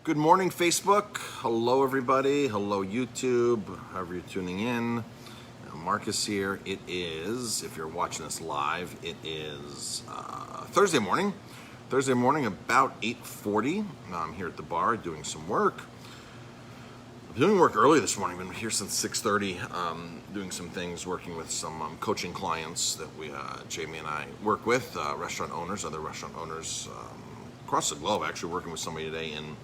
Good morning, Facebook. Hello, everybody. Hello, YouTube. However you're tuning in. Marcus here. It is, if you're watching this live, it is Thursday morning. Thursday morning, about 8:40. I'm here at the bar doing some work. I'm doing work early this morning. I've been here since 6:30, doing some things, working with some coaching clients that Jamie and I work with, restaurant owners, other restaurant owners across the globe. Actually working with somebody today in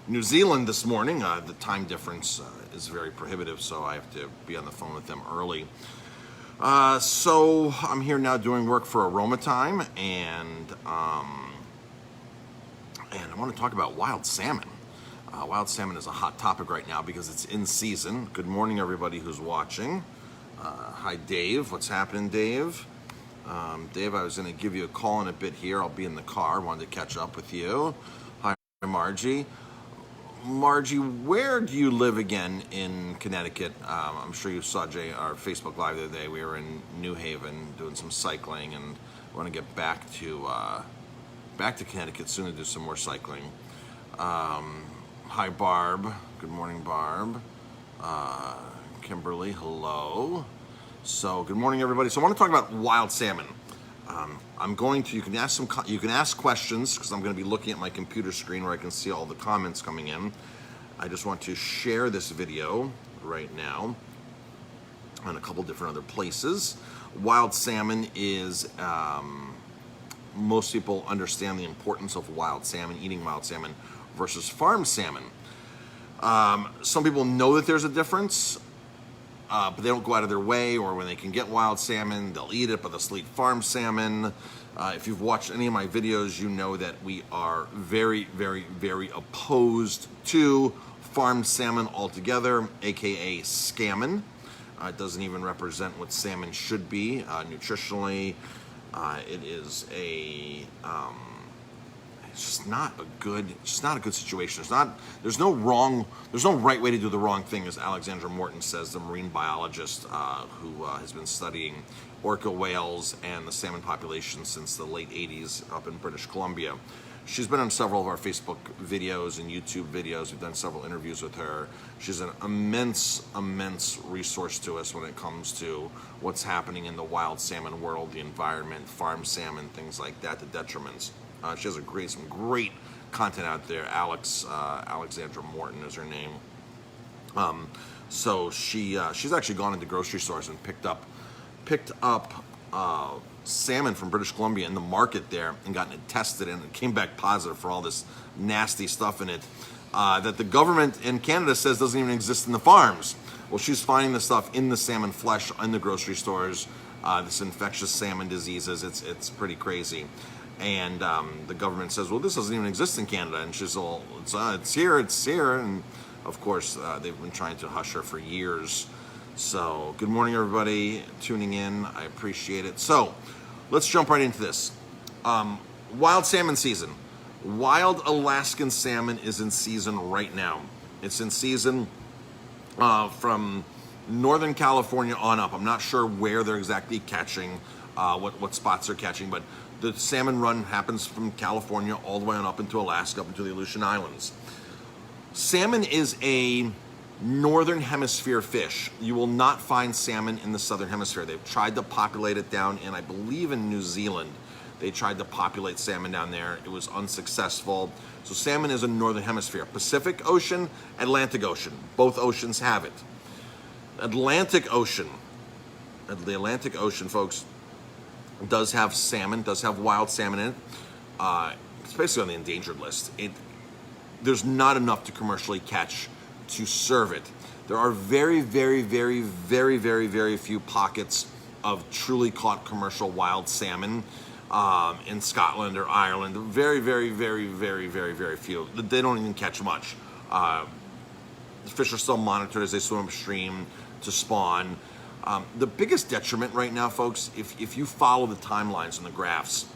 New Zealand this morning. The time difference is very prohibitive, so I have to be on the phone with them early. So I'm here now doing work for Aroma Time, and I want to talk about wild salmon. Wild salmon is a hot topic right now because it's in season. Good morning, everybody who's watching. Hi, Dave. What's happening, Dave? Dave, I was going to give you a call in a bit here. I'll be in the car. Wanted to catch up with you. Hi, Margie. Margie, where do you live again in Connecticut? I'm sure you saw our Facebook Live the other day. We were in New Haven doing some cycling, and I want to get back to Connecticut soon to do some more cycling. Hi, Barb. Good morning, Barb. Kimberly, hello. So, good morning, everybody. So, I want to talk about wild salmon. You can ask questions because I'm going to be looking at my computer screen where I can see all the comments coming in. I just want to share this video right now on a couple different other places. Wild salmon is, most people understand the importance of wild salmon, eating wild salmon versus farm salmon. Some people know that there's a difference. But they don't go out of their way, or when they can get wild salmon, they'll eat it, but they'll still eat farm salmon. If you've watched any of my videos, you know that we are very, very, very opposed to farm salmon altogether, aka scammon. It doesn't even represent what salmon should be nutritionally. It is it's just not a good situation. There's no right way to do the wrong thing, as Alexandra Morton says, the marine biologist who has been studying orca whales and the salmon population since the late 80s up in British Columbia. She's been on several of our Facebook videos and YouTube videos. We've done several interviews with her. She's an immense resource to us when it comes to what's happening in the wild salmon world, the environment, farm salmon, things like that, the detriments. She has some great content out there. Alexandra Morton is her name. So she's actually gone into grocery stores and picked up salmon from British Columbia in the market there and gotten it tested, and it came back positive for all this nasty stuff in it that the government in Canada says doesn't even exist in the farms. Well, she's finding the stuff in the salmon flesh in the grocery stores. This infectious salmon diseases. It's pretty crazy. And the government says, well, this doesn't even exist in Canada. And she's all, it's here. And, of course, they've been trying to hush her for years. So, good morning, everybody tuning in. I appreciate it. So, let's jump right into this. Wild salmon season. Wild Alaskan salmon is in season right now. It's in season from Northern California on up. I'm not sure where they're exactly catching, what spots they're catching, but the salmon run happens from California all the way on up into Alaska, up into the Aleutian Islands. Salmon is a northern hemisphere fish. You will not find salmon in the southern hemisphere. They've tried to populate it down in, I believe, in New Zealand. They tried to populate salmon down there. It was unsuccessful. So salmon is a northern hemisphere. Pacific Ocean, Atlantic Ocean. Both oceans have it. The Atlantic Ocean, folks, does have salmon, does have wild salmon in it. It's basically on the endangered list. There's not enough to commercially catch to serve it. There are very, very, very, very, very, very few pockets of truly caught commercial wild salmon in Scotland or Ireland. Very, very, very, very, very, very few. They don't even catch much. The fish are still monitored as they swim upstream to spawn. The biggest detriment right now, folks, if you follow the timelines and the graphs,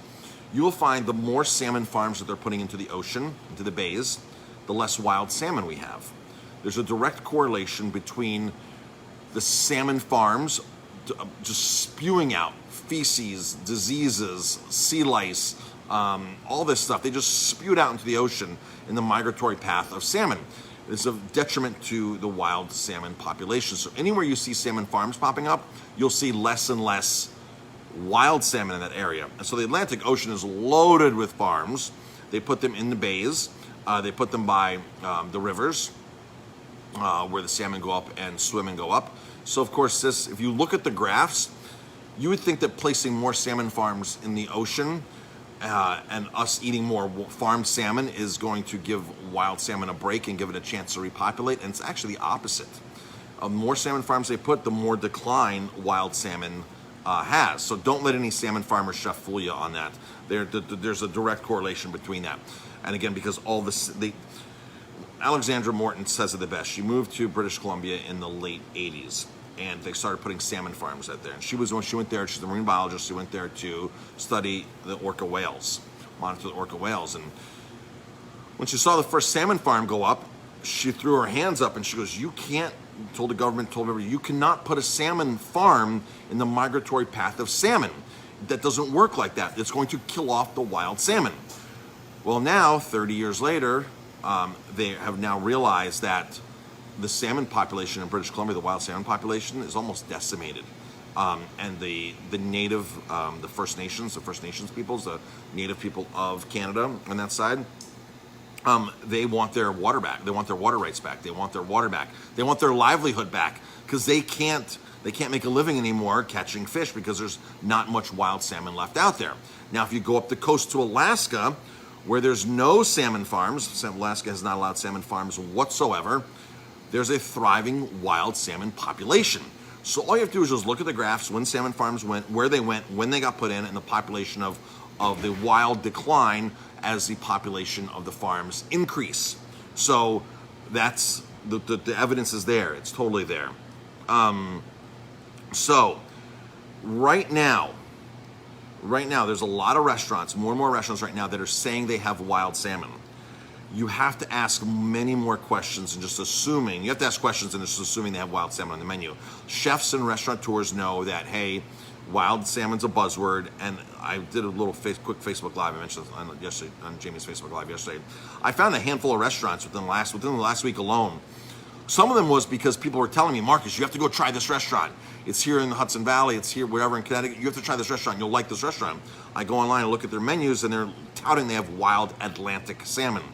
you will find the more salmon farms that they're putting into the ocean, into the bays, the less wild salmon we have. There's a direct correlation between the salmon farms just spewing out feces, diseases, sea lice, all this stuff. They just spewed out into the ocean in the migratory path of salmon. It's a detriment to the wild salmon population. So anywhere you see salmon farms popping up, you'll see less and less wild salmon in that area. And so the Atlantic Ocean is loaded with farms. They put them in the bays. They put them by the rivers where the salmon go up and swim and go up. So of course, this, if you look at the graphs, you would think that placing more salmon farms in the ocean and us eating more farmed salmon is going to give wild salmon a break and give it a chance to repopulate, and it's actually the opposite. The more salmon farms they put, the more decline wild salmon has. So don't let any salmon farmer chef fool you on that. There's a direct correlation between that. And again, because all this, Alexandra Morton says it the best. She moved to British Columbia in the late 80s. And they started putting salmon farms out there. And she went there, she's a marine biologist, she went there to study the orca whales, monitor the orca whales. And when she saw the first salmon farm go up, she threw her hands up and she goes, you can't, told the government, told everybody, you cannot put a salmon farm in the migratory path of salmon. That doesn't work like that. It's going to kill off the wild salmon. Well, now, 30 years later, they have now realized that the salmon population in British Columbia, the wild salmon population, is almost decimated. And the native, the First Nations peoples, the native people of Canada on that side, they want their water back. They want their water rights back. They want their water back. They want their livelihood back because they can't make a living anymore catching fish because there's not much wild salmon left out there. Now, if you go up the coast to Alaska, where there's no salmon farms, Alaska has not allowed salmon farms whatsoever, there's a thriving wild salmon population. So all you have to do is just look at the graphs, when salmon farms went, where they went, when they got put in, and the population of the wild decline as the population of the farms increase. So that's, the evidence is there. It's totally there. So right now, there's a lot of restaurants, more and more restaurants right now that are saying they have wild salmon. You have to ask many more questions than just assuming. You have to ask questions and just assuming they have wild salmon on the menu. Chefs and restaurateurs know that, hey, wild salmon's a buzzword, and I did a little quick Facebook Live. I mentioned yesterday on Jamie's Facebook Live yesterday. I found a handful of restaurants within the last week alone. Some of them was because people were telling me, Marcus, you have to go try this restaurant. It's here in the Hudson Valley. It's here wherever in Connecticut. You have to try this restaurant. You'll like this restaurant. I go online and look at their menus, and they're touting they have wild Atlantic salmon.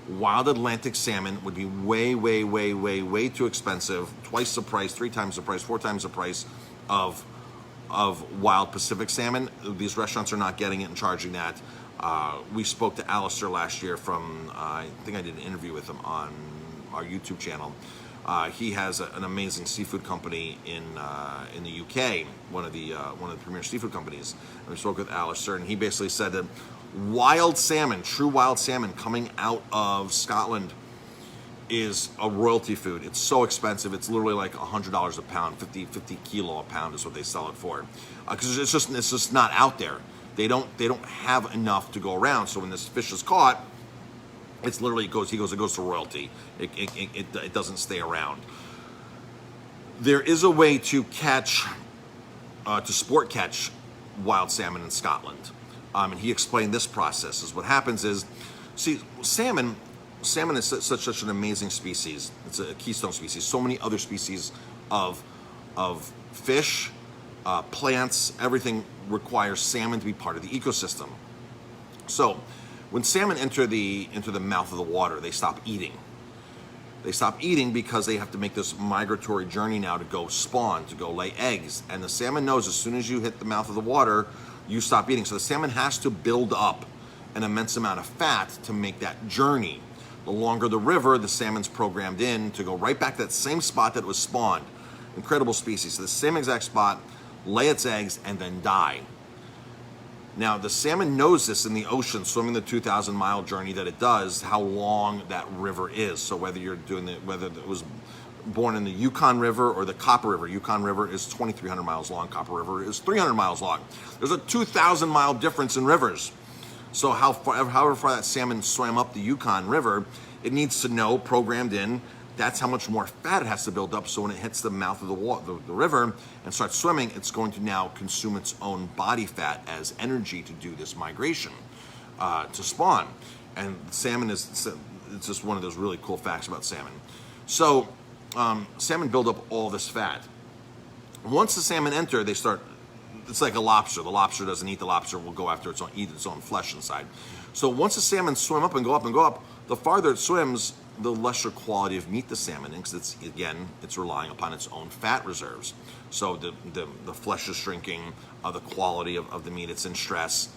Wild Atlantic salmon would be way, way, way, way, way too expensive. Twice the price, 3 times the price, 4 times the price of wild Pacific salmon. These restaurants are not getting it and charging that. We spoke to Alistair last year from, I think I did an interview with him on our YouTube channel. He has an amazing seafood company in the UK, one of the premier seafood companies. And we spoke with Alistair, and he basically said that wild salmon, true wild salmon coming out of Scotland is a royalty food. It's so expensive. It's literally like $100 a pound, 50 kilo a pound is what they sell it for. Because it's just not out there. They don't have enough to go around. So when this fish is caught, it's literally it goes to royalty. It doesn't stay around. There is a way to catch, to sport catch wild salmon in Scotland. And he explained this process. Is what happens is, see, salmon is such an amazing species. It's a keystone species. So many other species of fish, plants, everything requires salmon to be part of the ecosystem. So when salmon enter the mouth of the water, they stop eating. They stop eating because they have to make this migratory journey now to go spawn, to go lay eggs. And the salmon knows as soon as you hit the mouth of the water, you stop eating. So the salmon has to build up an immense amount of fat to make that journey. The longer the river, the salmon's programmed in to go right back to that same spot that was spawned. Incredible species. So the same exact spot, lay its eggs, and then die. Now, the salmon knows this in the ocean, swimming the 2,000-mile journey that it does, how long that river is. So whether it was born in the Yukon River or the Copper River. Yukon River is 2,300 miles long. Copper River is 300 miles long. There's a 2,000-mile difference in rivers. So however far that salmon swam up the Yukon River, it needs to know, programmed in, that's how much more fat it has to build up. So when it hits the mouth of the river and starts swimming, it's going to now consume its own body fat as energy to do this migration. to spawn. And salmon it's just one of those really cool facts about salmon. So salmon build up all this fat. Once the salmon enter, they start. It's like a lobster. The lobster doesn't eat. The lobster will go after its own, eat its own flesh inside. So once the salmon swim up and go up and go up, the farther it swims, the lesser quality of meat the salmon, because it's relying upon its own fat reserves. So the flesh is shrinking, the quality of the meat, it's in stress.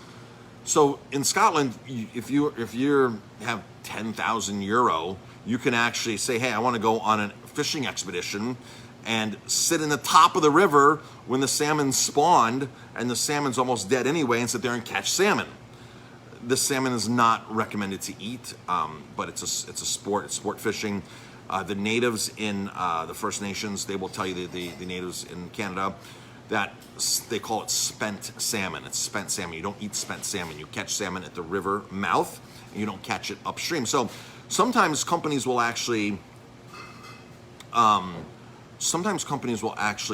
So in Scotland, if you have 10,000 euro, you can actually say, hey, I want to go on a fishing expedition and sit in the top of the river when the salmon spawned and the salmon's almost dead anyway, and sit there and catch salmon. This salmon is not recommended to eat, but it's a sport. It's sport fishing. The natives in the First Nations, they will tell you, the natives in Canada, that they call it spent salmon. It's spent salmon. You don't eat spent salmon. You catch salmon at the river mouth, and you don't catch it upstream. So sometimes companies will actually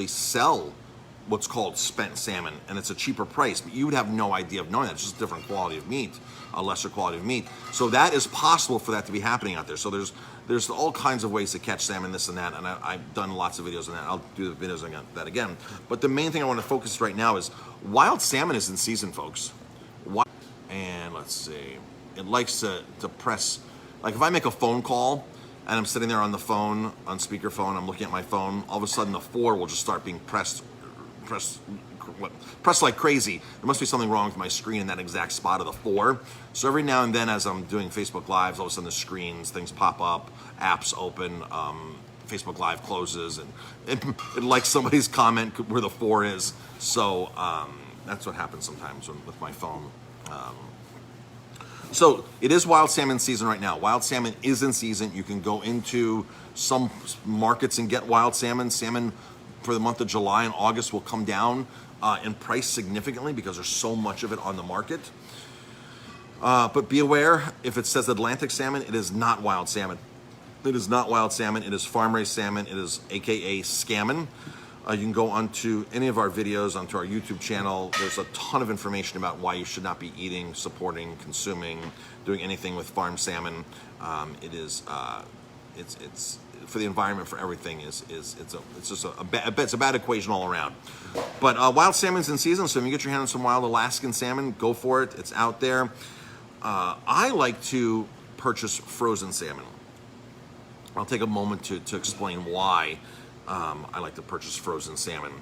sell what's called spent salmon, and it's a cheaper price, but you would have no idea of knowing that. It's just a different quality of meat, a lesser quality of meat. So that is possible for that to be happening out there. So there's all kinds of ways to catch salmon, this and that, and I've done lots of videos on that. I'll do the videos on that again. But the main thing I want to focus right now is wild salmon is in season, folks. And let's see, it likes to press, like if I make a phone call and I'm sitting there on the phone, on speakerphone, I'm looking at my phone, all of a sudden the 4 will just start being pressed like crazy. There must be something wrong with my screen in that exact spot of the 4. So every now and then as I'm doing Facebook Lives, all of a sudden the screens, things pop up, apps open, Facebook Live closes, and it likes somebody's comment where the 4 is. So that's what happens sometimes with my phone. So it is wild salmon season right now. Wild salmon is in season. You can go into some markets and get wild salmon. Salmon for the month of July and August will come down in price significantly because there's so much of it on the market. But be aware, if it says Atlantic salmon, it is not wild salmon. It is not wild salmon. It is farm-raised salmon. It is AKA scammon. You can go onto any of our videos, onto our YouTube channel. There's a ton of information about why you should not be eating, supporting, consuming, doing anything with farm salmon. It's for the environment, for everything. It's a bad equation all around. But wild salmon's in season, so if you get your hand on some wild Alaskan salmon, go for it. It's out there. I like to purchase frozen salmon. I'll take a moment to explain why. I like to purchase frozen salmon.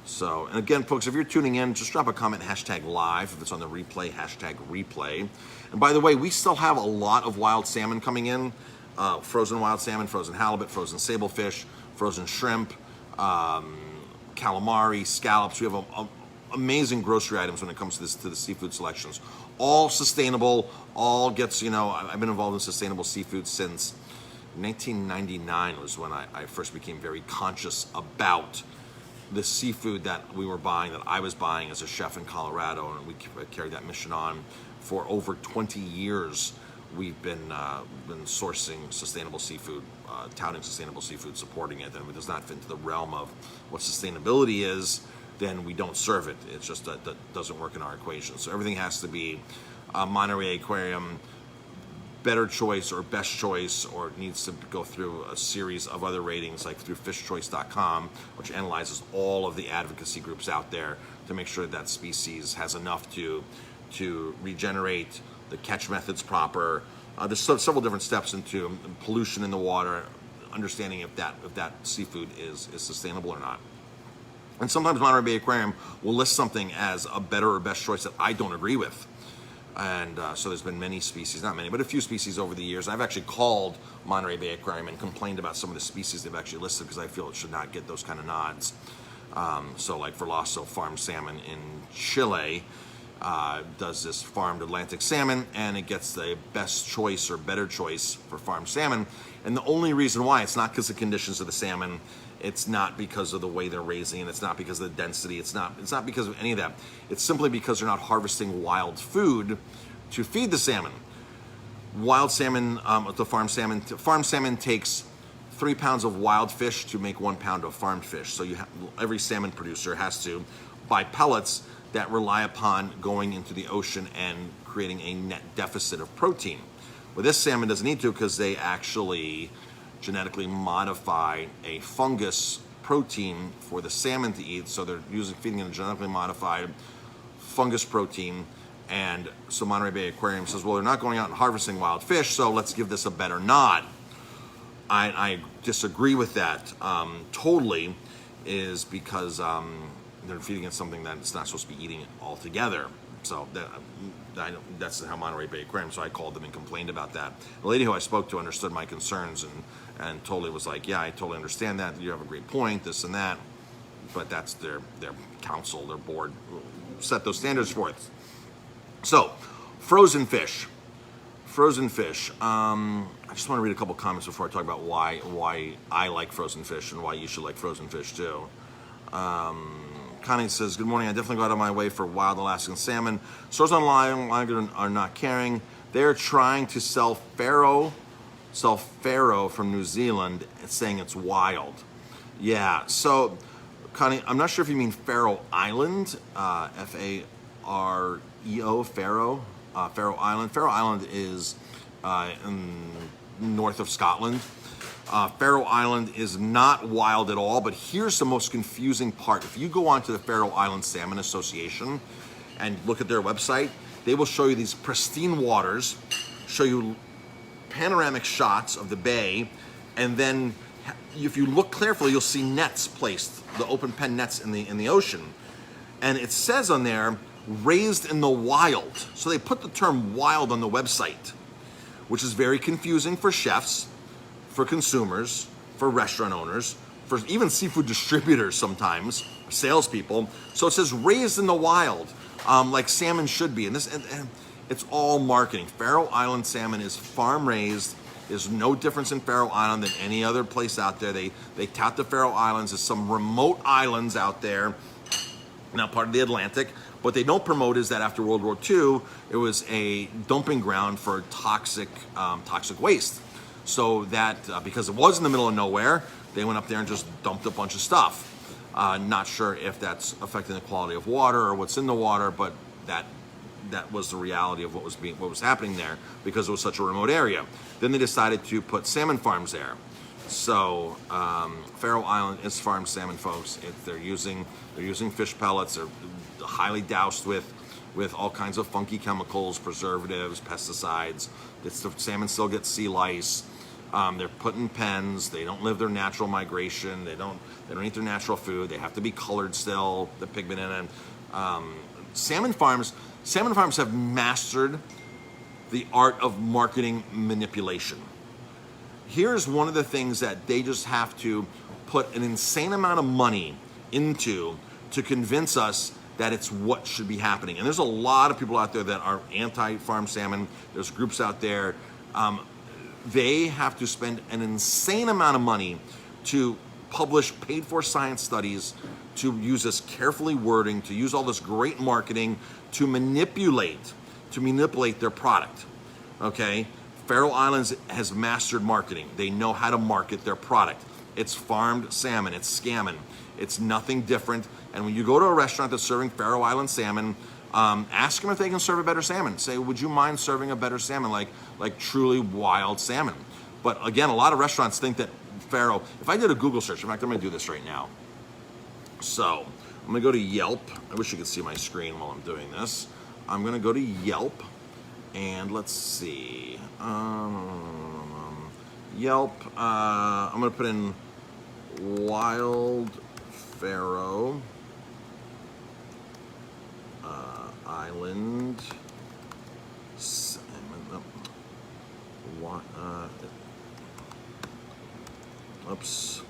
So, and again, folks, if you're tuning in, just drop a comment, #live. If it's on the replay, #replay. And by the way, we still have a lot of wild salmon coming in. Frozen wild salmon, frozen halibut, frozen sablefish, frozen shrimp, calamari, scallops. We have amazing grocery items when it comes to the seafood selections. All sustainable, all gets, I've been involved in sustainable seafood since 1999 was when I first became very conscious about the seafood that we were buying, that I was buying as a chef in Colorado, and we carried that mission on for over 20 years. We've been sourcing sustainable seafood, touting sustainable seafood, supporting it, and if it does not fit into the realm of what sustainability is, then we don't serve it. It's just that doesn't work in our equation. So everything has to be Monterey Aquarium, better choice or best choice, or it needs to go through a series of other ratings, like through fishchoice.com, which analyzes all of the advocacy groups out there to make sure that species has enough to regenerate, the catch method's proper. There's several different steps into pollution in the water, understanding if that seafood is sustainable or not. And sometimes Monterey Bay Aquarium will list something as a better or best choice that I don't agree with. And so there's been many species, not many, but a few species over the years. I've actually called Monterey Bay Aquarium and complained about some of the species they've actually listed because I feel it should not get those kind of nods. So like Verlasso Farm Salmon in Chile does this farmed Atlantic salmon, and it gets the best choice or better choice for farmed salmon. And the only reason why, it's not because of the conditions of the salmon, it's not because of the way they're raising it, it's not because of the density, it's not because of any of that. It's simply because they're not harvesting wild food to feed the salmon. Wild salmon, the farm salmon takes 3 pounds of wild fish to make 1 pound of farmed fish. So every salmon producer has to buy pellets that rely upon going into the ocean and creating a net deficit of protein. Well, this salmon doesn't need to because they actually genetically modify a fungus protein for the salmon to eat. So they're feeding it a genetically modified fungus protein. And so Monterey Bay Aquarium says, well, they're not going out and harvesting wild fish, so let's give this a better nod. I disagree with that totally, is because they're feeding it something that it's not supposed to be eating altogether. So that's how Monterey Bay Aquarium, so I called them and complained about that. The lady who I spoke to understood my concerns and totally was like, yeah, I totally understand that. You have a great point, this and that. But that's their council, their board set those standards for it. So, frozen fish. I just want to read a couple comments before I talk about why I like frozen fish and why you should like frozen fish too. Connie says, good morning. I definitely go out of my way for wild Alaskan salmon. Stores online are not caring. They're trying to sell farrow from New Zealand, saying it's wild. Yeah, so Connie, I'm not sure if you mean Faroe Island, F-A-R-E-O, Faroe Island. Faroe Island is north of Scotland. Faroe Island is not wild at all, but here's the most confusing part. If you go onto the Faroe Island Salmon Association and look at their website, they will show you these pristine waters, show you panoramic shots of the bay, and then if you look carefully, you'll see nets placed, the open pen nets in the ocean. And it says on there, raised in the wild. So they put the term wild on the website, which is very confusing for chefs, for consumers, for restaurant owners, for even seafood distributors sometimes, salespeople. So it says raised in the wild, like salmon should be. And it's all marketing. Faroe Island salmon is farm raised. There's no difference in Faroe Island than any other place out there. They tout the Faroe Islands as some remote islands out there, not part of the Atlantic. What they don't promote is that after World War II, it was a dumping ground for toxic waste. So that, because it was in the middle of nowhere, they went up there and just dumped a bunch of stuff. Not sure if that's affecting the quality of water or what's in the water, but that was the reality of what was happening there because it was such a remote area. Then they decided to put salmon farms there. So Faroe Island is farmed salmon, folks. They're using fish pellets. They're highly doused with all kinds of funky chemicals, preservatives, pesticides. The salmon still get sea lice. They're put in pens. They don't live their natural migration. They don't eat their natural food. They have to be colored still, the pigment in it. Salmon farms have mastered the art of marketing manipulation. Here's one of the things that they just have to put an insane amount of money into to convince us that it's what should be happening. And there's a lot of people out there that are anti-farm salmon. There's groups out there. They have to spend an insane amount of money to publish paid-for science studies, to use this carefully wording, to use all this great marketing to manipulate their product. Okay? Faroe Islands has mastered marketing. They know how to market their product. It's farmed salmon. It's scammon. It's nothing different. And when you go to a restaurant that's serving Faroe Island salmon, ask them if they can serve a better salmon. Say, would you mind serving a better salmon, like truly wild salmon? But again, a lot of restaurants think that Faroe, if I did a Google search, in fact, I'm going to do this right now. So I'm going to go to Yelp. I wish you could see my screen while I'm doing this. I'm going to go to Yelp, and let's see. Yelp, I'm going to put in wild Faroe Island salmon. Oops.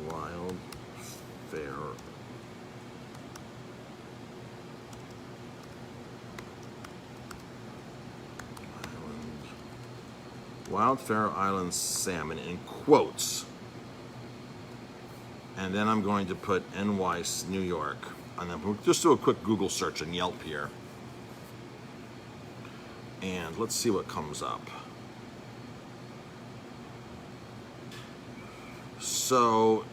Wild Faroe. Wild Faroe Island salmon in quotes. And then I'm going to put NY, New York. And then we'll just do a quick Google search in Yelp here. And let's see what comes up. So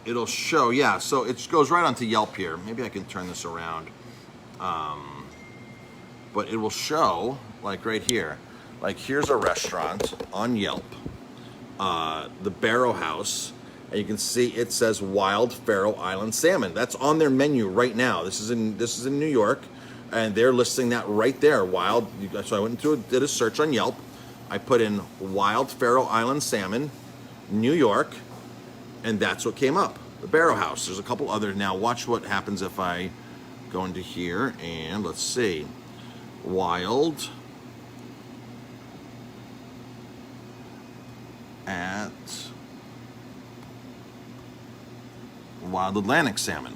it'll show, yeah, so it goes right onto Yelp here. Maybe I can turn this around. but it will show, like right here, like here's a restaurant on Yelp, the Barrow House, and you can see it says Wild Faroe Island Salmon. That's on their menu right now. This is in New York, and they're listing that right there. Wild. So I went through, did a search on Yelp. I put in Wild Faroe Island Salmon, New York, and that's what came up. The Barrow House. There's a couple other. Now watch what happens if I go into here and let's see. Wild at Wild Atlantic Salmon.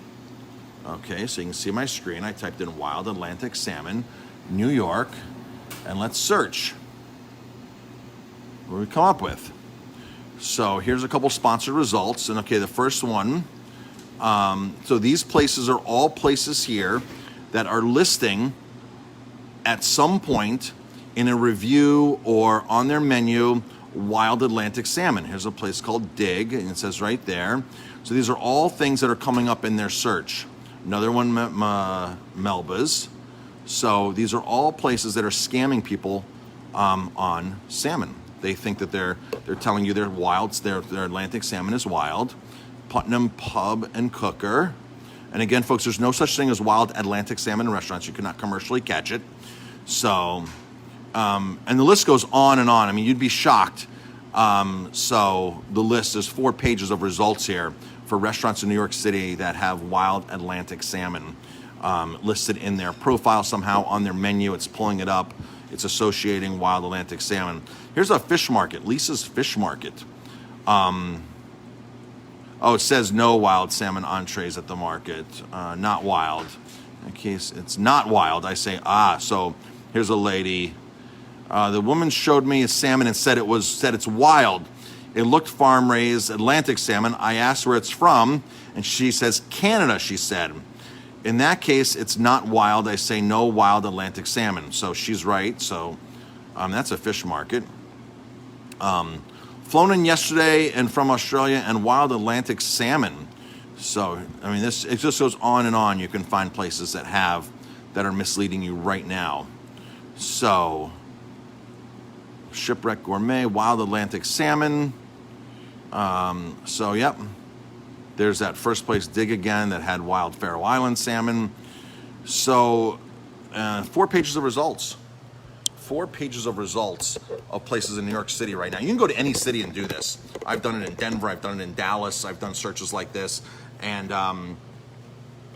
Okay, so you can see my screen. I typed in Wild Atlantic Salmon, New York, and let's search. What do we come up with? So here's a couple sponsored results. And okay, the first one. So these places are all places here that are listing at some point in a review or on their menu Wild Atlantic Salmon. Here's a place called Dig, and it says right there. So these are all things that are coming up in their search. Another one, Melba's. So these are all places that are scamming people on salmon. They think that they're telling you they're wild, their Atlantic salmon is wild. Putnam Pub and Cooker. And again, folks, there's no such thing as wild Atlantic salmon in restaurants. You cannot commercially catch it. So, and the list goes on and on. I mean, you'd be shocked. So the list is 4 pages of results here for restaurants in New York City that have wild Atlantic salmon listed in their profile somehow on their menu. It's pulling it up. It's associating wild Atlantic salmon. Here's a fish market, Lisa's Fish Market. Oh, it says no wild salmon entrees at the market. Not wild. In case it's not wild, I say, so here's a lady. The woman showed me a salmon and said it's wild. It looked farm raised Atlantic salmon. I asked where it's from, and she says Canada, she said. In that case, it's not wild. I say no wild Atlantic salmon. So she's right. So that's a fish market. Flown in yesterday and from Australia and wild Atlantic salmon. So, I mean, it just goes on and on. You can find places that are misleading you right now. So, Shipwreck Gourmet, wild Atlantic salmon. So, yep. There's that first place, Dig again, that had wild Faroe Island salmon. So, 4 pages of results. 4 pages of results of places in New York City right now. You can go to any city and do this. I've done it in Denver. I've done it in Dallas. I've done searches like this. And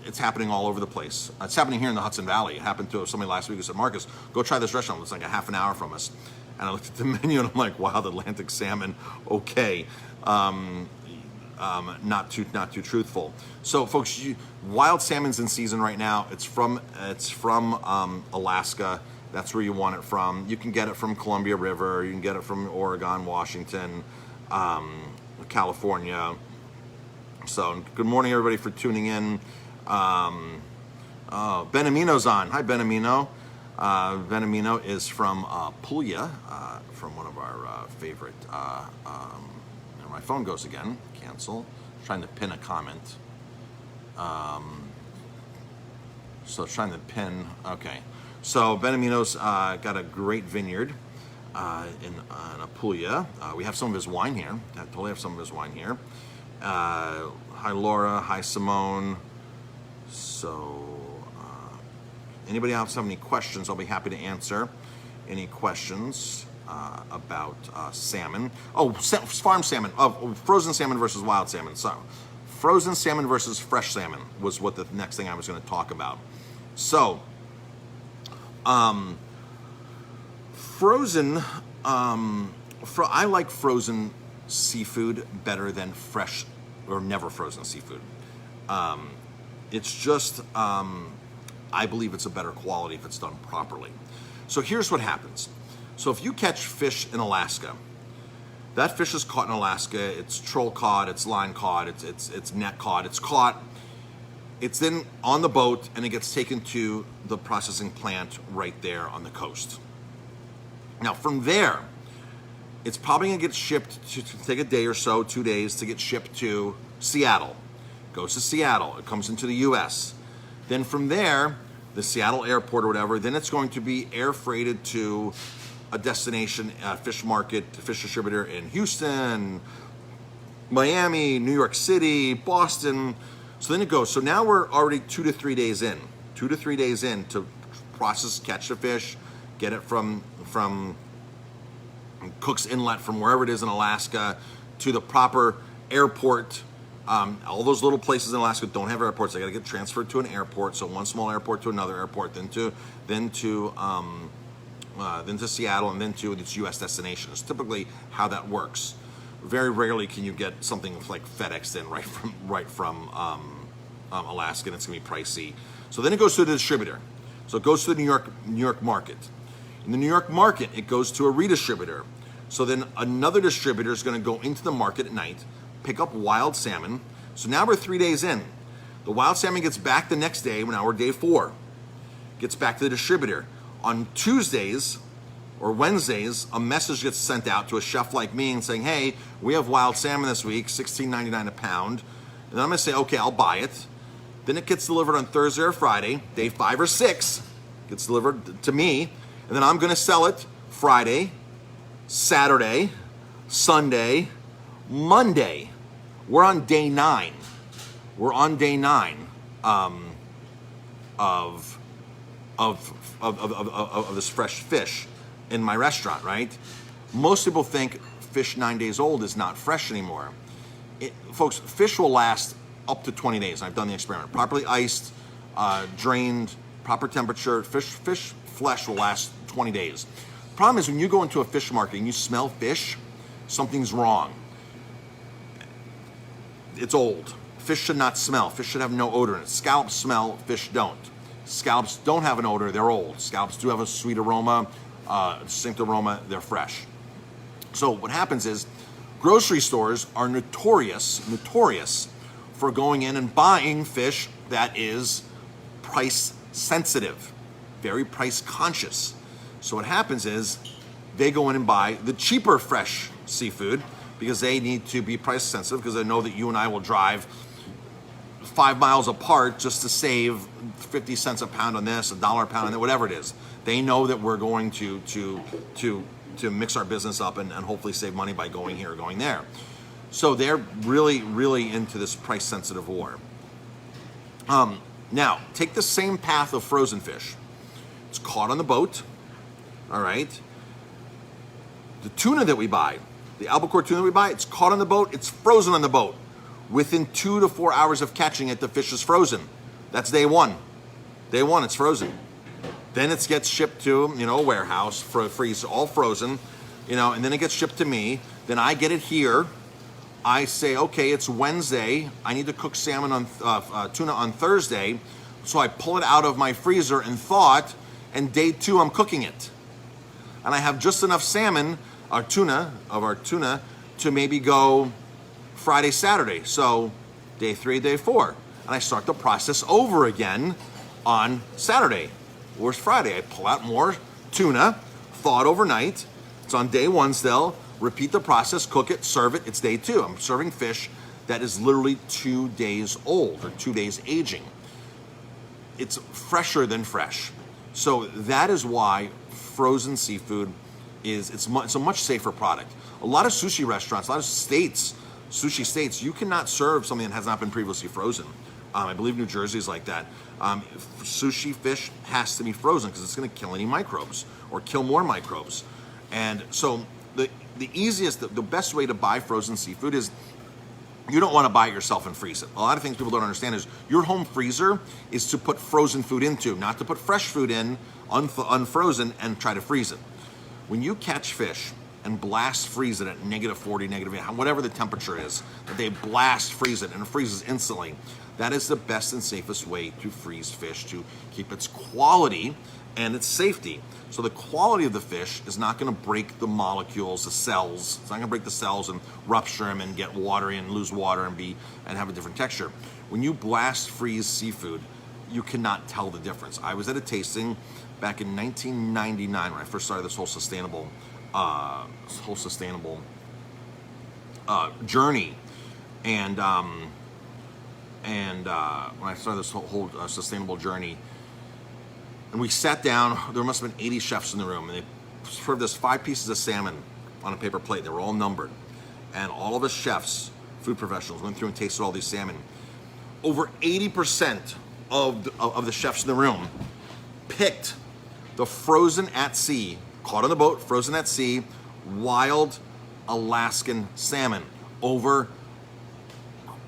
it's happening all over the place. It's happening here in the Hudson Valley. It happened to somebody last week who said, Marcus, go try this restaurant. It's like a half an hour from us. And I looked at the menu and I'm like, wild Atlantic salmon, okay. Not too truthful. So, folks, wild salmon's in season right now. It's from Alaska. That's where you want it from. You can get it from Columbia River. You can get it from Oregon, Washington, California. So, good morning, everybody, for tuning in. Benamino's on. Hi, Benamino. Benamino is from Puglia, from one of our favorite. My phone goes again. Cancel. Trying to pin a comment. So trying to pin. Okay. So Benamino's got a great vineyard in Puglia. We have some of his wine here. I totally have some of his wine here. Hi Laura. Hi Simone. So anybody else have any questions? I'll be happy to answer any questions about salmon. Oh, farm salmon. Frozen salmon versus wild salmon. So, frozen salmon versus fresh salmon was what the next thing I was going to talk about. So, frozen. I like frozen seafood better than fresh or never frozen seafood. It's just, I believe it's a better quality if it's done properly. So here's what happens. So if you catch fish in Alaska, that fish is caught in Alaska. It's troll caught, it's line caught, it's net caught. It's caught. It's then on the boat and it gets taken to the processing plant right there on the coast. Now from there, it's probably gonna get shipped to take a day or so, 2 days to get shipped to Seattle. Goes to Seattle. It comes into the U.S. Then from there, the Seattle airport or whatever. Then it's going to be air freighted to a destination fish market, fish distributor in Houston, Miami, New York City, Boston. So then it goes. So now we're already 2 to 3 days in. 2 to 3 days in to process, catch the fish, get it from Cook's Inlet, from wherever it is in Alaska, to the proper airport. All those little places in Alaska don't have airports. They got to get transferred to an airport. So one small airport to another airport, then to Seattle, and then to its U.S. destination. It's typically how that works. Very rarely can you get something like FedExed in right from Alaska, and it's going to be pricey. So then it goes to the distributor. So it goes to the New York market. In the New York market, it goes to a redistributor. So then another distributor is going to go into the market at night, pick up wild salmon. So now we're 3 days in. The wild salmon gets back the next day. Now we're day 4. Gets back to the distributor. On Tuesdays or Wednesdays, a message gets sent out to a chef like me and saying, hey, we have wild salmon this week, $16.99 a pound. And I'm going to say, okay, I'll buy it. Then it gets delivered on Thursday or Friday, day 5 or 6, gets delivered to me. And then I'm going to sell it Friday, Saturday, Sunday, Monday. We're on day 9. We're on day 9 of this fresh fish in my restaurant, right? Most people think fish 9 days old is not fresh anymore. Folks, fish will last up to 20 days. I've done the experiment. Properly iced, drained, proper temperature, fish flesh will last 20 days. Problem is, when you go into a fish market and you smell fish, something's wrong. It's old. Fish should not smell. Fish should have no odor in it. Scallops smell, fish don't. Scallops don't have an odor, they're old. Scallops do have a sweet aroma, distinct aroma, they're fresh. So what happens is, grocery stores are notorious for going in and buying fish that is price sensitive, very price conscious. So what happens is they go in and buy the cheaper fresh seafood because they need to be price sensitive, because they know that you and I will drive 5 miles apart just to save 50 cents a pound on this, $1 a pound on that, whatever it is. They know that we're going to mix our business up and hopefully save money by going here or going there. So they're really into this price sensitive war. Now, take the same path of frozen fish. It's caught on the boat, all right? The tuna that we buy, the albacore tuna that we buy, it's caught on the boat, it's frozen on the boat. Within 2 to 4 hours of catching it, the fish is frozen. That's day 1. Day 1, it's frozen. Then it gets shipped to, a warehouse, freeze, all frozen, and then it gets shipped to me. Then I get it here. I say, okay, it's Wednesday. I need to cook salmon on tuna on Thursday. So I pull it out of my freezer and thaw it, and day 2 I'm cooking it. And I have just enough salmon, our tuna, to maybe go Friday, Saturday. So day 3, day 4. And I start the process over again on Saturday or Friday. I pull out more tuna, thaw it overnight. It's on day 1 still. Repeat the process, cook it, serve it. It's day 2. I'm serving fish that is literally 2 days old or 2 days aging. It's fresher than fresh. So that is why frozen seafood it's a much safer product. A lot of sushi restaurants, a lot of sushi states, you cannot serve something that has not been previously frozen. I believe New Jersey is like that. Sushi fish has to be frozen because it's going to kill any microbes or kill more microbes. And so the easiest, the best way to buy frozen seafood is you don't want to buy it yourself and freeze it. A lot of things people don't understand is your home freezer is to put frozen food into, not to put fresh food in, unfrozen, and try to freeze it. When you catch fish and blast freeze it at -40, -8, whatever the temperature is, that they blast freeze it and it freezes instantly, that is the best and safest way to freeze fish, to keep its quality and its safety. So the quality of the fish is not going to break the molecules, the cells. It's not going to break the cells and rupture them and get watery and lose water and have a different texture. When you blast freeze seafood, you cannot tell the difference. I was at a tasting back in 1999 when I first started this whole sustainable journey, and when I started this whole sustainable journey, And we sat down. There must have been 80 chefs in the room, and they served us 5 pieces of salmon on a paper plate. They were all numbered, and all of us chefs, food professionals, went through and tasted all these salmon. Over 80% of the chefs in the room picked the frozen at sea, caught on the boat, frozen at sea, wild Alaskan salmon over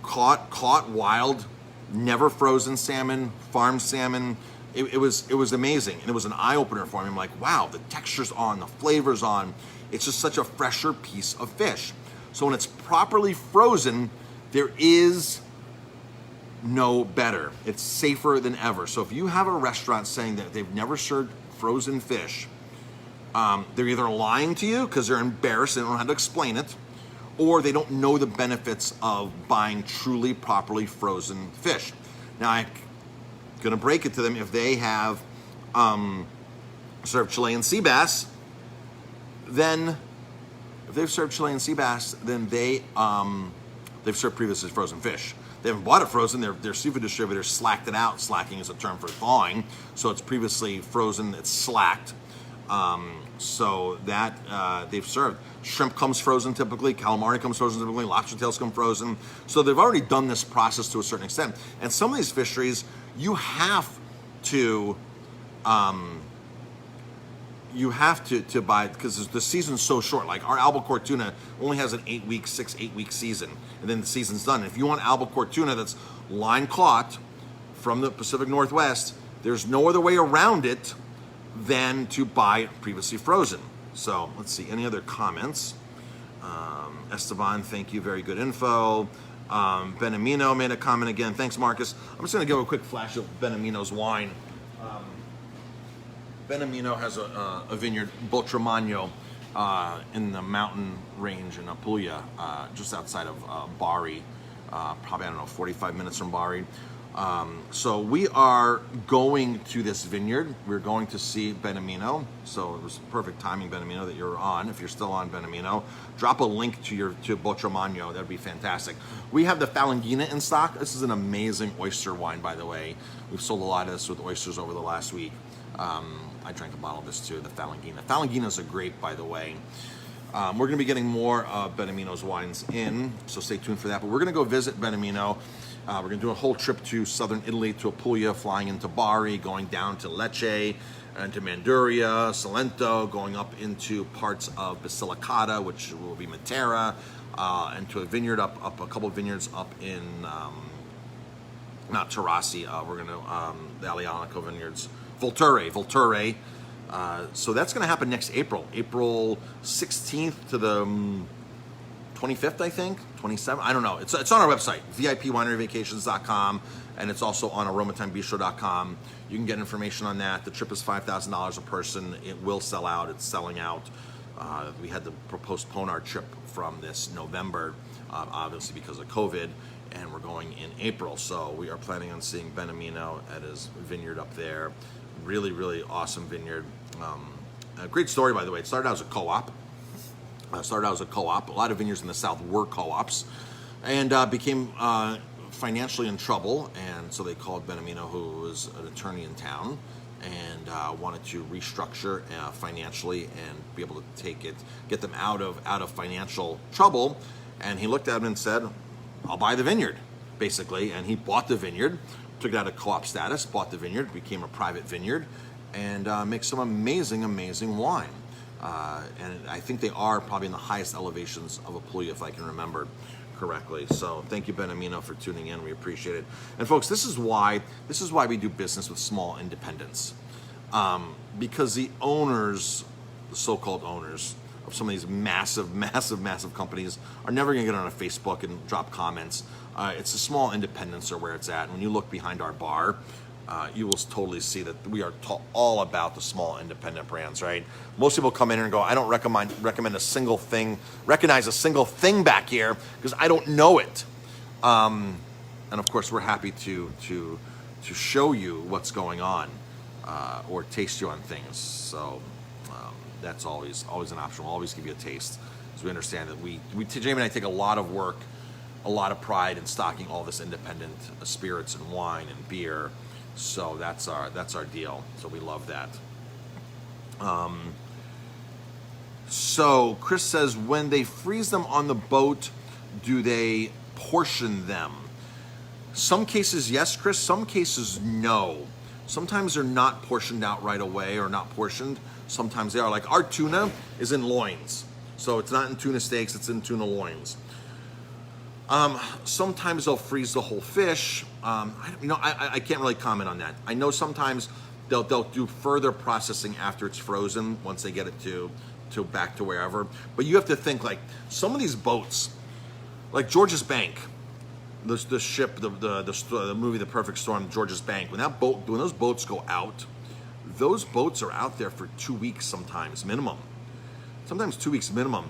caught wild, never frozen salmon, farm salmon. It was amazing, and it was an eye opener for me. I'm like, wow, the texture's on, the flavor's on. It's just such a fresher piece of fish. So when it's properly frozen, there is no better. It's safer than ever. So if you have a restaurant saying that they've never served frozen fish, they're either lying to you because they're embarrassed, they don't know how to explain it, or they don't know the benefits of buying truly, properly frozen fish. Now, I'm going to break it to them. If they have served Chilean sea bass, then if they've served Chilean sea bass, then they've served previously frozen fish. They haven't bought it frozen. Their seafood distributor slacked it out. Slacking is a term for thawing. So it's previously frozen. It's slacked. So that they've served. Shrimp comes frozen typically. Calamari comes frozen typically. Lobster tails come frozen. So they've already done this process to a certain extent. And some of these fisheries, you have to buy, because the season's so short. Like our albacore tuna only has an 8 week season, and then the season's done. If you want albacore tuna that's line caught from the Pacific Northwest, there's no other way around it than to buy it previously frozen. So let's see, any other comments? Esteban, thank you, very good info. Benamino made a comment again. Thanks, Marcus. I'm just going to give a quick flash of Benamino's wine. Benamino has a vineyard, Boltromagno, in the mountain range in Apulia, just outside of Bari, probably, 45 minutes from Bari. So we are going to this vineyard. We're going to see Benamino. So it was perfect timing, Benamino, that you're on. If you're still on Benamino, drop a link to Boltromagno. That'd be fantastic. We have the Falangina in stock. This is an amazing oyster wine, by the way. We've sold a lot of this with oysters over the last week. I drank a bottle of this too, the Falangina. Falangina is a grape, by the way. We're going to be getting more Benamino's wines in, so stay tuned for that. But we're going to go visit Benamino. We're going to do a whole trip to southern Italy, to Apulia, flying into Bari, going down to Lecce, and to Manduria, Salento, going up into parts of Basilicata, which will be Matera, and to a vineyard up a couple of vineyards up in, not Terrassi, we're going to, the Alianico vineyards, Volturre. So that's going to happen next April 16th to the 25th, I think, 27th. I don't know. It's on our website, VIPWineryVacations.com, and it's also on aromatimebistro.com. You can get information on that. The trip is $5,000 a person. It will sell out. It's selling out. We had to postpone our trip from this November, obviously because of COVID, and we're going in April. So we are planning on seeing Benamino at his vineyard up there. Really, really awesome vineyard. A great story, by the way. It started out as a co-op. A lot of vineyards in the South were co-ops, and became financially in trouble. And so they called Benamino, who was an attorney in town, and wanted to restructure financially and be able to get them out of financial trouble. And he looked at them and said, "I'll buy the vineyard," basically. And he bought the vineyard, took it out of co-op status, bought the vineyard, became a private vineyard, and makes some amazing wine. And I think they are probably in the highest elevations of Apulia, if I can remember correctly. So thank you, Benamino, for tuning in. We appreciate it. And folks, this is why we do business with small independents, because the owners, the so-called owners of some of these massive companies, are never going to get on a Facebook and drop comments. It's the small independents are where it's at. And when you look behind our bar, you will totally see that we are all about the small independent brands, right? Most people come in here and go, "I don't recommend a single thing, recognize a single thing back here because I don't know it." And of course, we're happy to show you what's going on or taste you on things. So that's always an option. We'll always give you a taste, because we understand that Jamie and I take a lot of work, a lot of pride in stocking all this independent spirits and wine and beer. So that's our deal. So we love that. So Chris says, when they freeze them on the boat, do they portion them? Some cases yes, Chris. Some cases no. Sometimes they're not portioned out right away or not portioned. Sometimes they are. Like our tuna is in loins. So it's not in tuna steaks, it's in tuna loins. Sometimes they'll freeze the whole fish. I can't really comment on that. I know sometimes they'll do further processing after it's frozen once they get it to back to wherever. But you have to think, like, some of these boats, like George's Bank, the ship, the movie The Perfect Storm, George's Bank. When those boats go out, those boats are out there for 2 weeks sometimes minimum. Sometimes 2 weeks minimum.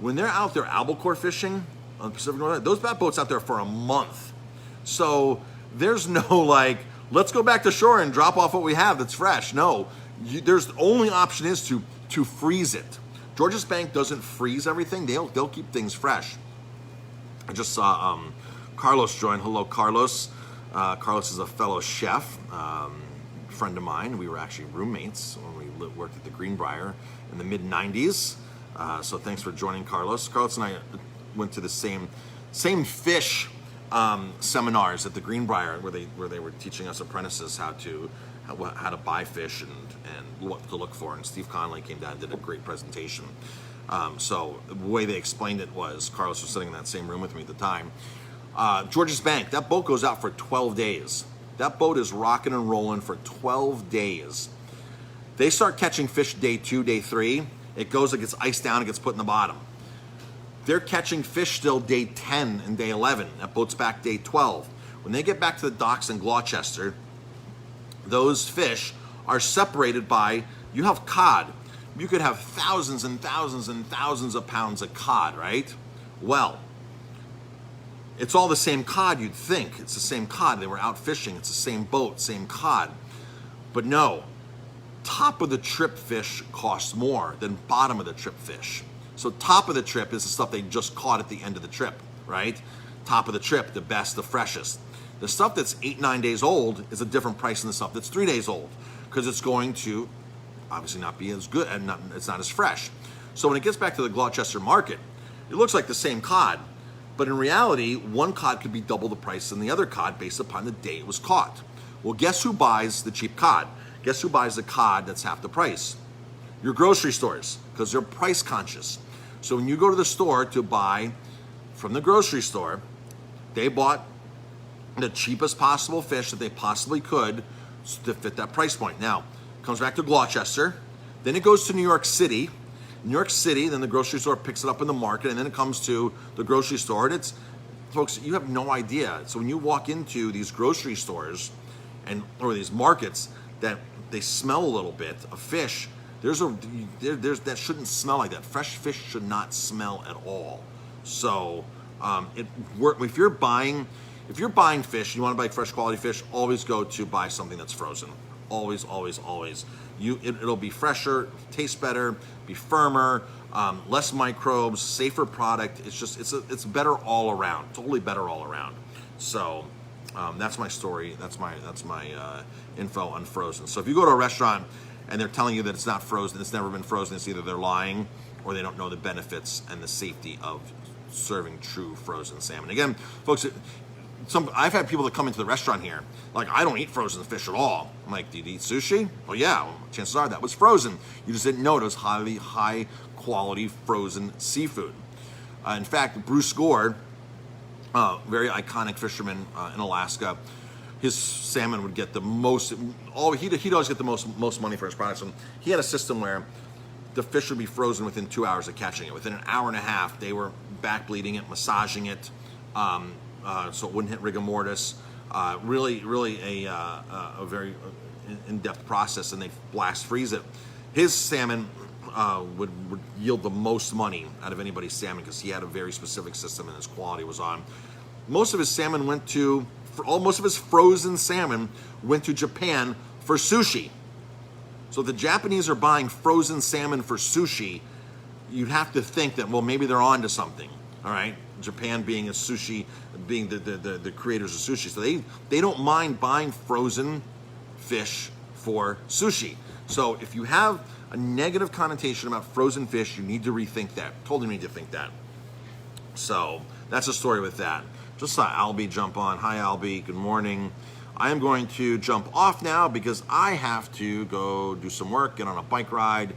When they're out there albacore fishing on the Pacific Northwest, those bad boats out there for a month. So there's no like, let's go back to shore and drop off what we have that's fresh. No, there's the only option is to freeze it. George's Bank doesn't freeze everything. They'll keep things fresh. I just saw Carlos join. Hello, Carlos. Carlos is a fellow chef, friend of mine. We were actually roommates when we worked at the Greenbrier in the mid-90s. So thanks for joining, Carlos. Carlos and I went to the same fish seminars at the Greenbrier where they were teaching us apprentices how to buy fish and what to look for. And Steve Conley came down and did a great presentation. So the way they explained it was, Carlos was sitting in that same room with me at the time. George's Bank, that boat goes out for 12 days. That boat is rocking and rolling for 12 days. They start catching fish day 2, day 3. It gets iced down, it gets put in the bottom. They're catching fish still day 10 and day 11. That boat's back day 12. When they get back to the docks in Gloucester, those fish are separated by, you have cod. You could have thousands and thousands and thousands of pounds of cod, right? Well, it's all the same cod, you'd think. It's the same cod. They were out fishing. It's the same boat, same cod. But no, top of the trip fish costs more than bottom of the trip fish. So top of the trip is the stuff they just caught at the end of the trip, right? Top of the trip, the best, the freshest. The stuff that's 8, 9 days old is a different price than the stuff that's 3 days old, because it's going to obviously not be as good and it's not as fresh. So when it gets back to the Gloucester market, it looks like the same cod, but in reality, one cod could be double the price than the other cod based upon the day it was caught. Well, guess who buys the cheap cod? Guess who buys the cod that's half the price? Your grocery stores, because they're price conscious. So when you go to the store to buy from the grocery store, they bought the cheapest possible fish that they possibly could to fit that price point. Now, it comes back to Gloucester, then it goes to New York City. New York City, then the grocery store picks it up in the market, and then it comes to the grocery store. And it's, folks, you have no idea. So when you walk into these grocery stores or these markets that they smell a little bit of fish, there's that shouldn't smell like that. Fresh fish should not smell at all. So if you're buying fish, you want to buy fresh quality fish, always go to buy something that's frozen. Always, always, always. It'll be fresher, taste better, be firmer, less microbes, safer product. It's better all around. Totally better all around. So that's my story. That's my info on frozen. So if you go to a restaurant and they're telling you that it's not frozen, it's never been frozen, it's either they're lying or they don't know the benefits and the safety of serving true frozen salmon. Again, folks, I've had people that come into the restaurant here, like, I don't eat frozen fish at all. I'm like, do you eat sushi? Well, yeah, well, chances are that was frozen. You just didn't know it was high quality frozen seafood. In fact, Bruce Gore, very iconic fisherman in Alaska, his salmon would get the most, he'd always get the most money for his products. And he had a system where the fish would be frozen within 2 hours of catching it. Within an hour and a half, they were back bleeding it, massaging it, so it wouldn't hit rigor mortis. Really a very in-depth process, and they blast freeze it. His salmon would yield the most money out of anybody's salmon because he had a very specific system and his quality was on. Most of his salmon most of his frozen salmon went to Japan for sushi. So if the Japanese are buying frozen salmon for sushi, you'd have to think that, well, maybe they're on to something. All right, Japan being the creators of sushi, so they don't mind buying frozen fish for sushi. So if you have a negative connotation about frozen fish, you need to rethink that. Totally need to think that. So that's the story with that. Just saw Albie jump on. Hi, Albie. Good morning. I am going to jump off now because I have to go do some work, get on a bike ride,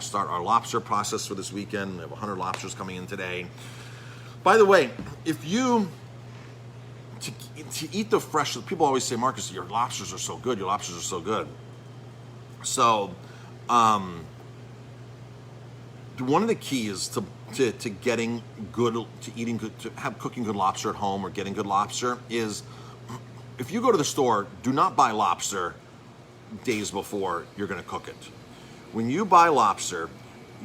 start our lobster process for this weekend. We have 100 lobsters coming in today. By the way, if you, to eat the fresh, people always say, Marcus, your lobsters are so good. Your lobsters are so good. So, one of the keys to getting good, to eating good, to have cooking good lobster at home or getting good lobster is, if you go to the store, do not buy lobster days before you're going to cook it. When you buy lobster,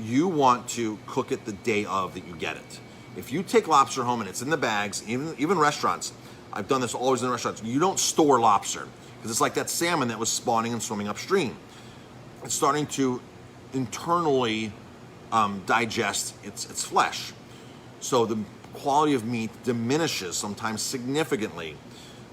you want to cook it the day of that you get it. If you take lobster home and it's in the bags, even restaurants, I've done this always in restaurants, you don't store lobster because it's like that salmon that was spawning and swimming upstream. It's starting to internally digest its flesh. So the quality of meat diminishes sometimes significantly.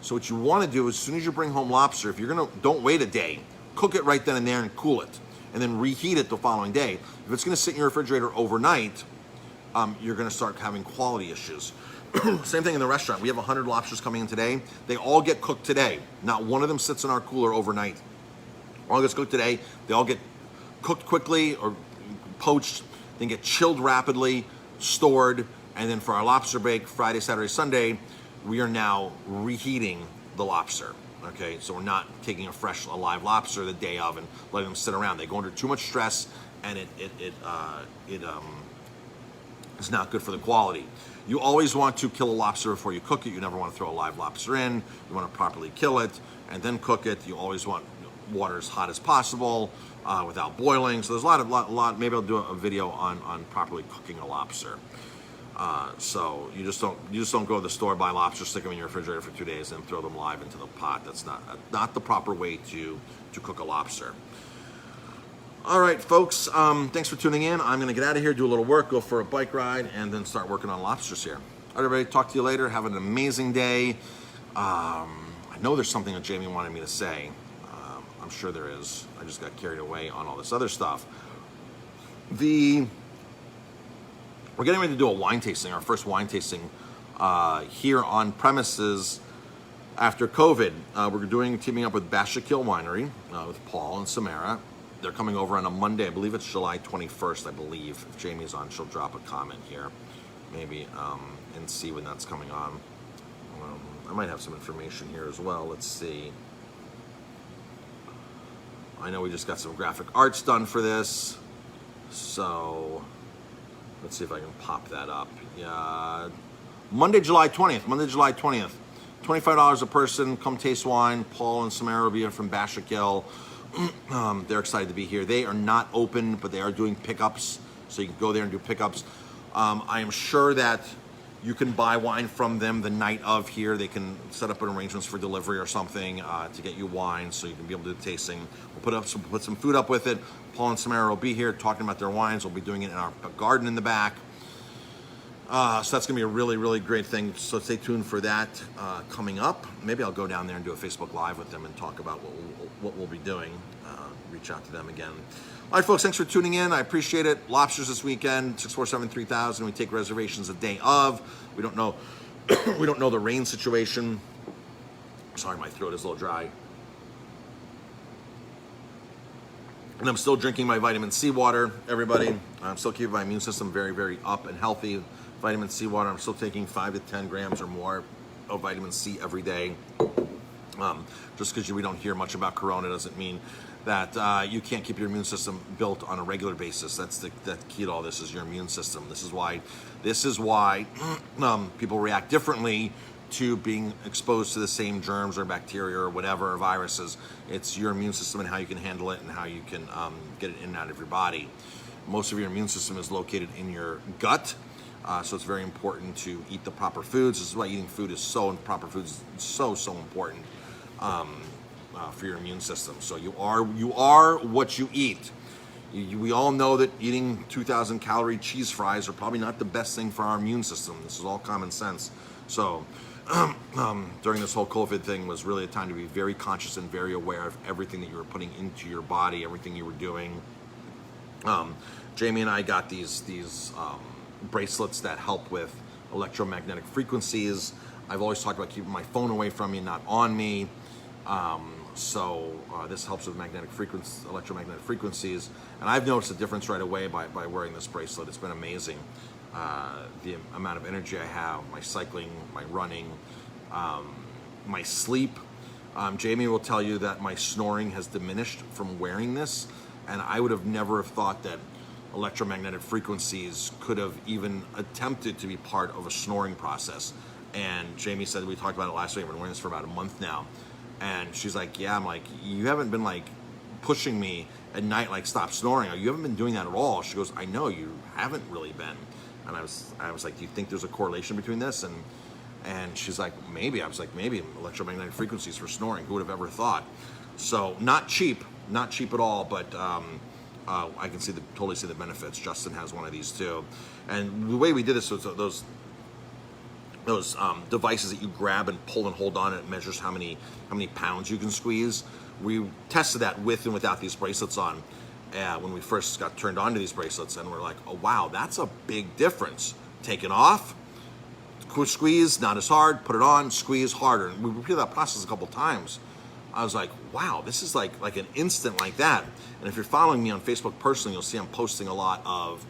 So what you want to do as soon as you bring home lobster, if you're gonna, don't wait a day, cook it right then and there and cool it, and then reheat it the following day. If it's gonna sit in your refrigerator overnight, you're gonna start having quality issues. Same thing in the restaurant. We have 100 lobsters coming in today. They all get cooked today. Not one of them sits in our cooler overnight. All gets cooked today. They all get cooked quickly or poached, then get chilled rapidly, stored, and then for our lobster bake, Friday, Saturday, Sunday, we are now reheating the lobster. Okay, so we're not taking a fresh, alive lobster the day of and letting them sit around. They go under too much stress, and it's not good for the quality. You always want to kill a lobster before you cook it. You never want to throw a live lobster in. You want to properly kill it and then cook it. You always want water as hot as possible without boiling. So there's a lot. Maybe I'll do a video on properly cooking a lobster. So you just don't go to the store, buy lobster, stick them in your refrigerator for 2 days, and throw them live into the pot. That's not the proper way to cook a lobster. All right, folks. Thanks for tuning in. I'm gonna get out of here, do a little work, go for a bike ride, and then start working on lobsters here. All right, everybody. Talk to you later. Have an amazing day. I know there's something that Jamie wanted me to say. I'm sure there is. I just got carried away on all this other stuff. We're getting ready to do a wine tasting, our first wine tasting here on premises after COVID. We're teaming up with Bashakil Winery with Paul and Samara. They're coming over on a Monday. I believe it's July 21st, I believe. If Jamie's on, she'll drop a comment here, maybe, and see when that's coming on. I might have some information here as well. Let's see. I know we just got some graphic arts done for this. So let's see if I can pop that up. Yeah, Monday, July 20th. Monday, July 20th. $25 a person. Come taste wine. Paul and Samara will be here from Bashakil. They're excited to be here. They are not open, but they are doing pickups. So you can go there and do pickups. I am sure that you can buy wine from them the night of here. They can set up arrangements for delivery or something to get you wine so you can be able to do the tasting. We'll put some food up with it. Paul and Samara will be here talking about their wines. We'll be doing it in our garden in the back. So that's going to be a really, really great thing. So stay tuned for that coming up. Maybe I'll go down there and do a Facebook Live with them and talk about what we'll be doing. Reach out to them again. All right, folks, thanks for tuning in. I appreciate it. Lobsters this weekend, 647-3000. We take reservations the day of. We don't know we don't know the rain situation. Sorry, my throat is a little dry. And I'm still drinking my vitamin C water, everybody. I'm still keeping my immune system very, very up and healthy. Vitamin C water, I'm still taking 5 to 10 grams or more of vitamin C every day. Just because we don't hear much about Corona doesn't mean that you can't keep your immune system built on a regular basis. That's the key to all this, is your immune system. This is why people react differently to being exposed to the same germs or bacteria or whatever, or viruses. It's your immune system and how you can handle it and how you can get it in and out of your body. Most of your immune system is located in your gut, so it's very important to eat the proper foods. This is why eating food is so important for your immune system. So you are what you eat. We all know that eating 2,000 calorie cheese fries are probably not the best thing for our immune system. This is all common sense. So during this whole COVID thing was really a time to be very conscious and very aware of everything that you were putting into your body, everything you were doing. Jamie and I got these bracelets that help with electromagnetic frequencies. I've always talked about keeping my phone away from me, not on me. So this helps with electromagnetic frequencies. And I've noticed a difference right away by wearing this bracelet. It's been amazing. The amount of energy I have, my cycling, my running, my sleep. Jamie will tell you that my snoring has diminished from wearing this. And I would have never have thought that electromagnetic frequencies could have even attempted to be part of a snoring process. And Jamie said, we talked about it last week, we've been wearing this for about a month now. And she's like, yeah, I'm like, you haven't been like pushing me at night, like stop snoring. You haven't been doing that at all. She goes, I know you haven't really been. And I was like, do you think there's a correlation between this? And she's like, maybe. I was like, maybe electromagnetic frequencies for snoring. Who would have ever thought? So not cheap at all, but I can totally see the benefits. Justin has one of these too. And the way we did this was those devices that you grab and pull and hold on, and it measures how many pounds you can squeeze. We tested that with and without these bracelets on when we first got turned on to these bracelets, and we're like, oh wow, that's a big difference. Take it off, squeeze, not as hard, put it on, squeeze harder. And we repeated that process a couple times. I was like, wow, this is like an instant like that. And if you're following me on Facebook personally, you'll see I'm posting a lot of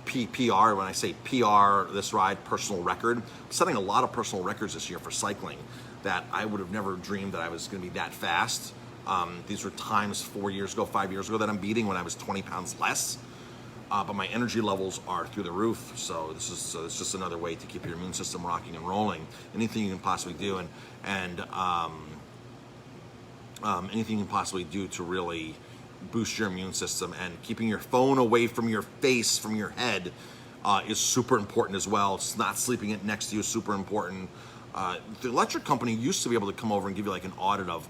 PR. When I say PR, this ride, personal record. I'm setting a lot of personal records this year for cycling that I would have never dreamed that I was going to be that fast. These were times 5 years ago that I'm beating when I was 20 pounds less. But my energy levels are through the roof. So it's just another way to keep your immune system rocking and rolling. Anything you can possibly do, and anything you can possibly do to really boost your immune system. And keeping your phone away from your face, from your head, is super important as well. It's not sleeping it next to you is super important. The electric company used to be able to come over and give you like an audit of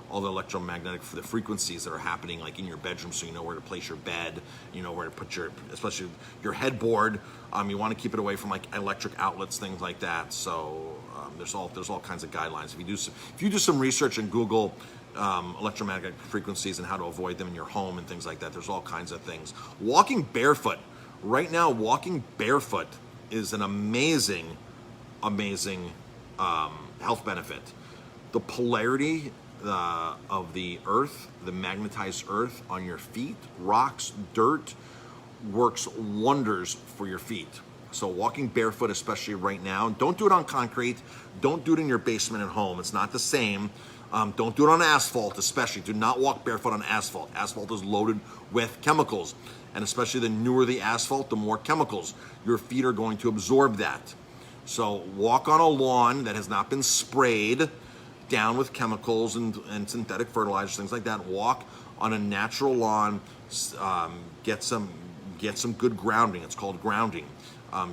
all the electromagnetic for the frequencies that are happening like in your bedroom, so you know where to place your bed, you know where to put especially your headboard. You want to keep it away from like electric outlets, things like that. So there's all kinds of guidelines. If you do some research and Google electromagnetic frequencies and how to avoid them in your home and things like that, there's all kinds of things. Walking barefoot. Right now, walking barefoot is an amazing health benefit. The polarity of the earth, the magnetized earth on your feet, rocks, dirt, works wonders for your feet. So walking barefoot, especially right now, don't do it on concrete. Don't do it in your basement at home. It's not the same. Don't do it on asphalt, especially. Do not walk barefoot on asphalt. Asphalt is loaded with chemicals. And especially the newer the asphalt, the more chemicals. Your feet are going to absorb that. So walk on a lawn that has not been sprayed down with chemicals and synthetic fertilizers, things like that. Walk on a natural lawn. Get some good grounding. It's called grounding.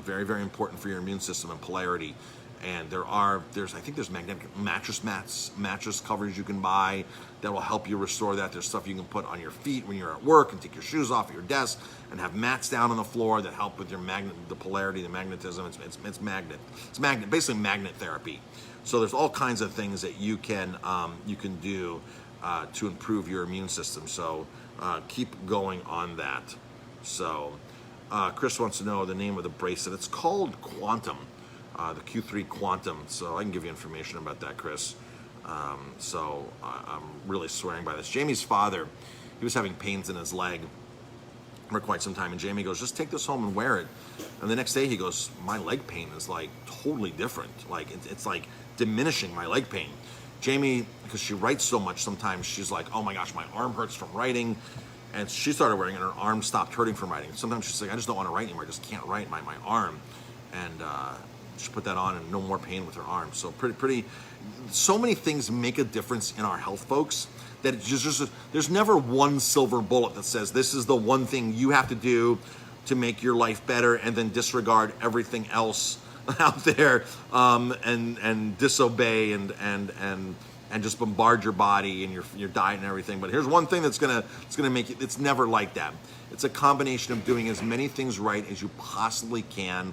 Very, very important for your immune system and polarity. And there's magnetic mattress covers you can buy that will help you restore that. There's stuff you can put on your feet when you're at work and take your shoes off at your desk and have mats down on the floor that help with your the polarity, the magnetism. It's basically magnet therapy. So there's all kinds of things that you can do to improve your immune system. So keep going on that. So Chris wants to know the name of the bracelet. It's called Quantum. The Q3 Quantum, so I can give you information about that, Chris. So I'm really swearing by this. Jamie's father, he was having pains in his leg for quite some time, and Jamie goes, just take this home and wear it. And the next day he goes, my leg pain is like totally different. Like it's like diminishing my leg pain. Jamie, because she writes so much, sometimes she's like, oh my gosh, my arm hurts from writing. And she started wearing it, and her arm stopped hurting from writing. Sometimes she's like, I just don't want to write anymore. I just can't write my arm. And she put that on and no more pain with her arm. So pretty, so many things make a difference in our health, folks, that it's just there's never one silver bullet that says this is the one thing you have to do to make your life better and then disregard everything else out there and disobey and and just bombard your body and your diet and everything. But here's one thing it's gonna make it. It's never like that. It's a combination of doing as many things right as you possibly can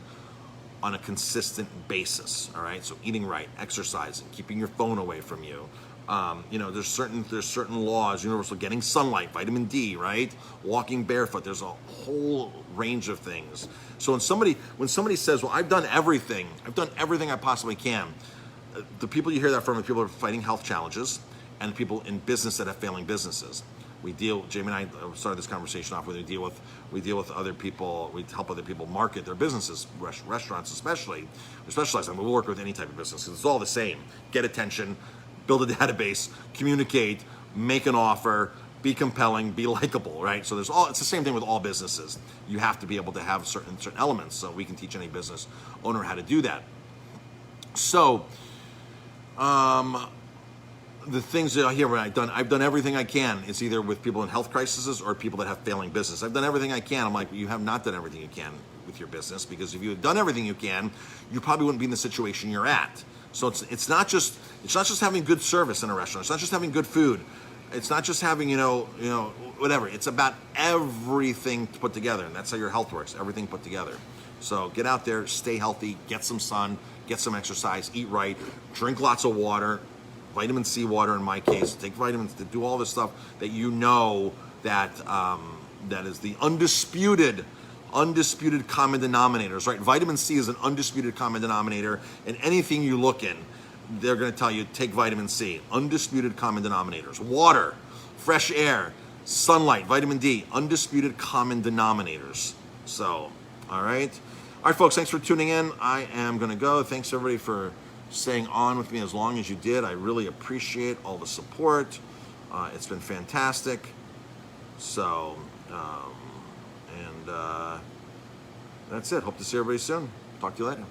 on a consistent basis. All right. So eating right, exercising, keeping your phone away from you. There's certain laws, universal, getting sunlight, vitamin D, right? Walking barefoot. There's a whole range of things. So when somebody says, well, I've done everything I possibly can, the people you hear that from are people who are fighting health challenges and people in business that have failing businesses. Jamie and I started this conversation off with, we deal with other people, we help other people market their businesses, restaurants especially. We specialize in, we'll work with any type of business because it's all the same. Get attention, build a database, communicate, make an offer, be compelling, be likable, right? So it's the same thing with all businesses. You have to be able to have certain elements, so we can teach any business owner how to do that. So, the things that I hear when I've done everything I can. It's either with people in health crises or people that have failing business. I've done everything I can. I'm like, you have not done everything you can with your business, because if you had done everything you can, you probably wouldn't be in the situation you're at. So it's not just having good service in a restaurant. It's not just having good food. It's not just having whatever. It's about everything put together, and that's how your health works. Everything put together. So get out there, stay healthy, get some sun, get some exercise, eat right, drink lots of water, vitamin C water in my case. Take vitamins to do all this stuff that that is the undisputed common denominators, right? Vitamin C is an undisputed common denominator, and anything you look in, they're going to tell you take vitamin C. Undisputed common denominators. Water, fresh air, sunlight, vitamin D, undisputed common denominators. So, all right, folks. Thanks for tuning in. I am going to go. Thanks everybody for staying on with me as long as you did. I really appreciate all the support. It's been fantastic. So. That's it. Hope to see everybody soon. Talk to you later.